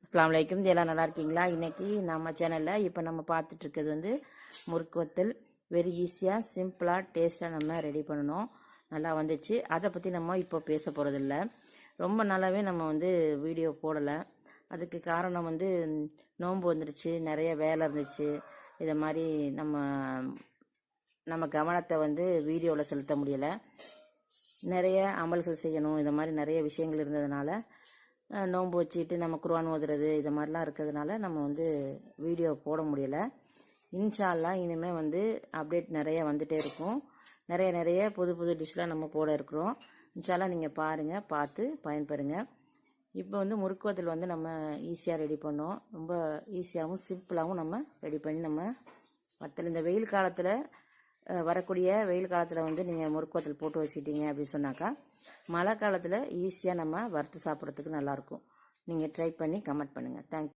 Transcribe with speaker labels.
Speaker 1: அஸ்ஸலாமு அலைக்கும். எல்லாம் நல்லா இருக்கீங்களா? இன்னைக்கு நம்ம சேனலில் இப்போ நம்ம பார்த்துட்டு இருக்கிறது வந்து முறுக்கு வத்தல். வெரி ஈஸியாக சிம்பிளாக டேஸ்ட்டாக நம்ம ரெடி பண்ணணும். நல்லா வந்துச்சு. அதை பற்றி நம்ம இப்போ பேச போகிறதில்ல. ரொம்ப நாளாகவே நம்ம வந்து வீடியோ போடலை. அதுக்கு காரணம் வந்து நோன்பு வந்துடுச்சு, நிறைய வேலை இருந்துச்சு. இதை மாதிரி நம்ம கவனத்தை வந்து வீடியோவில் செலுத்த முடியலை. நிறைய அமல்கள் செய்யணும், இந்த மாதிரி நிறைய விஷயங்கள் இருந்ததுனால நோன்பு வச்சுட்டு நம்ம குர்ஆன் ஓதுறது இது மாதிரிலாம் இருக்கிறதுனால நம்ம வந்து வீடியோ போட முடியலை. இன்ஷா அல்லாஹ் இனிமேல் வந்து அப்டேட் நிறைய வந்துகிட்டே இருக்கும். நிறைய புது புது டிஷ்லாம் நம்ம போட இருக்கிறோம். இன்ஷா அல்லாஹ் நீங்கள் பாருங்கள், பார்த்து பயன்பெறுங்க. இப்போ வந்து முறுக்கு வத்தல் வந்து நம்ம ஈஸியாக ரெடி பண்ணோம். ரொம்ப ஈஸியாகவும் சிம்பிளாகவும் நம்ம ரெடி பண்ணி நம்ம வத்தல் இந்த வெயில் காலத்தில் வரக்கூடிய வெயில் காலத்தில் வந்து நீங்கள் முறுக்கு வத்தல் போட்டு வச்சுட்டீங்க அப்படின்னு சொன்னாக்கா மழை காலத்தில் ஈஸியாக நம்ம வறுத்து சாப்பிட்றதுக்கு நல்லாயிருக்கும். நீங்கள் ட்ரை பண்ணி கமெண்ட் பண்ணுங்கள். தேங்க்யூ.